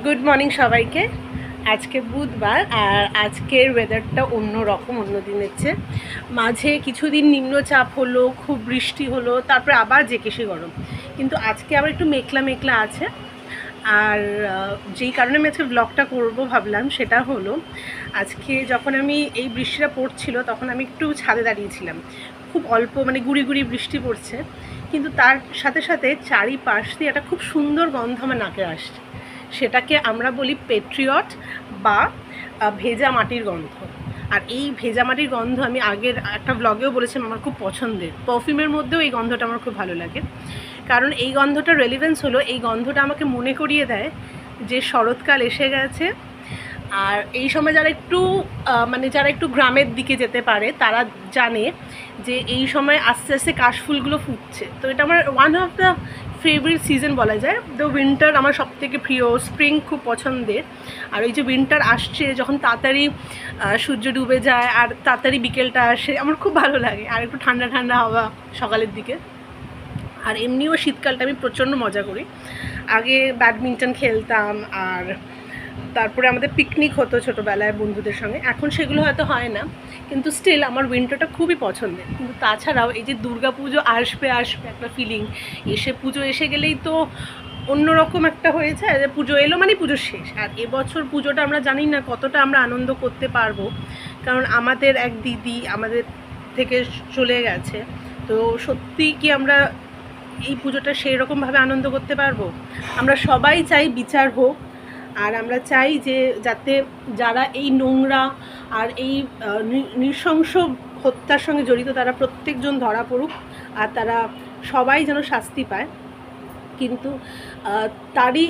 Good morning সবাইকে। আজকে বুধবার আর আজকের ওয়েদারটা অন্য রকম, অন্য দিনের চেয়ে। মাঝে কিছুদিন নিম্নচাপ হলো, খুব বৃষ্টি হলো, তারপরে আবার জেকেশে গরম, কিন্তু আজকে আবার একটু মেঘলা মেঘলা আছে। আর যেই কারণে আমি আজকে ব্লগটা করবো ভাবলাম সেটা হলো, আজকে যখন আমি এই বৃষ্টিটা পড়ছিল তখন আমি একটু ছাদে দাঁড়িয়েছিলাম। খুব অল্প মানে গুড়ি গুড়ি বৃষ্টি পড়ছে, কিন্তু তার সাথে সাথে চারিপাশ দিয়ে একটা খুব সুন্দর গন্ধ আমার নাকে আসছে। সেটাকে আমরা বলি পেট্রিয়ট বা ভেজা মাটির গন্ধ। আর এই ভেজা মাটির গন্ধ আমি আগের একটা ব্লগেও বলেছিলাম আমার খুব পছন্দের। পারফিউমের মধ্যেও এই গন্ধটা আমার খুব ভালো লাগে, কারণ এই গন্ধটার রেলিভেন্স হলো এই গন্ধটা আমাকে মনে করিয়ে দেয় যে শরৎকাল এসে গেছে। আর এই সময় যারা একটু যারা একটু গ্রামের দিকে যেতে পারে তারা জানে যে এই সময় আস্তে আস্তে কাশফুলগুলো ফুটছে। তো এটা আমার one of the favourite season বলা যায়। দ্য উইন্টার আমার সবথেকে প্রিয়, স্প্রিং খুব পছন্দের। আর ওই যে উইন্টার আসছে, যখন তাড়াতাড়ি সূর্য ডুবে যায় আর তাড়াতাড়ি বিকেলটা আসে, আমার খুব ভালো লাগে। আর একটু ঠান্ডা ঠান্ডা হাওয়া সকালের দিকে। আর এমনিও শীতকালটা আমি প্রচণ্ড মজা করি। আগে ব্যাডমিন্টন খেলতাম, আর তারপরে আমাদের পিকনিক হতো ছোটোবেলায় বন্ধুদের সঙ্গে। এখন সেগুলো হয়তো হয় না, কিন্তু স্টিল আমার উইন্টারটা খুবই পছন্দের। কিন্তু তাছাড়াও এই যে দুর্গা পুজো আসবে আসবে একটা ফিলিং, পুজো এসে গেলেই তো অন্যরকম একটা হয়েছে যে পুজো এলো মানে পুজো শেষ। আর এবছর পুজোটা আমরা জানি না কতটা আমরা আনন্দ করতে পারবো, কারণ আমাদের এক দিদি আমাদের থেকে চলে গেছে। তো সত্যি কি আমরা এই পুজোটা সেই রকমভাবে আনন্দ করতে পারবো? আমরা সবাই চাই বিচার হোক, আর আমরা চাই যে যাতে যারা এই নোংরা আর এই নৃশংস হত্যার সঙ্গে জড়িত তারা প্রত্যেকজন ধরা পড়ুক, আর তারা সবাই যেন শাস্তি পায়। কিন্তু তারই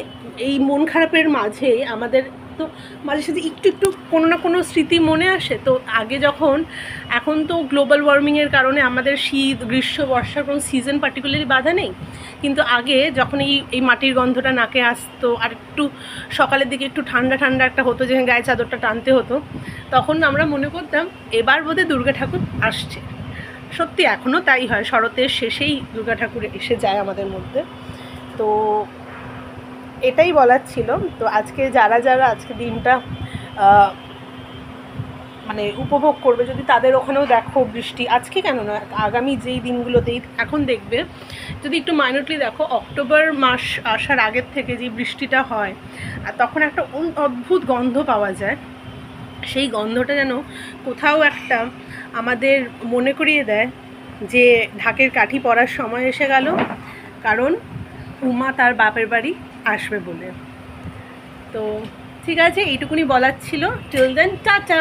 এই মন খারাপের মাঝে আমাদের তো মাঝে সাথে একটু একটু কোনো না কোনো স্মৃতি মনে আসে। তো আগে যখন, এখন তো গ্লোবাল ওয়ার্মিংয়ের কারণে আমাদের শীত গ্রীষ্ম বর্ষার কোনো সিজন পার্টিকুলারলি বাধা নেই, কিন্তু আগে যখন এই মাটির গন্ধটা নাকে আসতো আর একটু সকালের দিকে একটু ঠান্ডা ঠান্ডা একটা হতো, যে গায়ে চাদরটা টানতে হতো, তখন আমরা মনে করতাম এবার বোধহয় দুর্গা ঠাকুর আসছে। সত্যি এখনও তাই হয়, শরতের শেষেই দুর্গা ঠাকুর এসে যায় আমাদের মধ্যে। তো এটাই বলার ছিল। তো আজকে যারা যারা আজকে দিনটা উপভোগ করবে, যদি তাদের ওখানেও দেখো বৃষ্টি, আজকে কেন না আগামী যেই দিনগুলোতেই এখন দেখবে, যদি একটু মাইনরলি দেখো, অক্টোবর মাস আসার আগের থেকে যে বৃষ্টিটা হয়, আর তখন একটা অদ্ভুত গন্ধ পাওয়া যায়। সেই গন্ধটা যেন কোথাও একটা আমাদের মনে করিয়ে দেয় যে ঢাকের কাঠি পড়ার সময় এসে গেল, কারণ উমা তার বাপের বাড়ি আসবে বলে। তো ঠিক আছে, এইটুকুনি বলার ছিল। Till then, tata.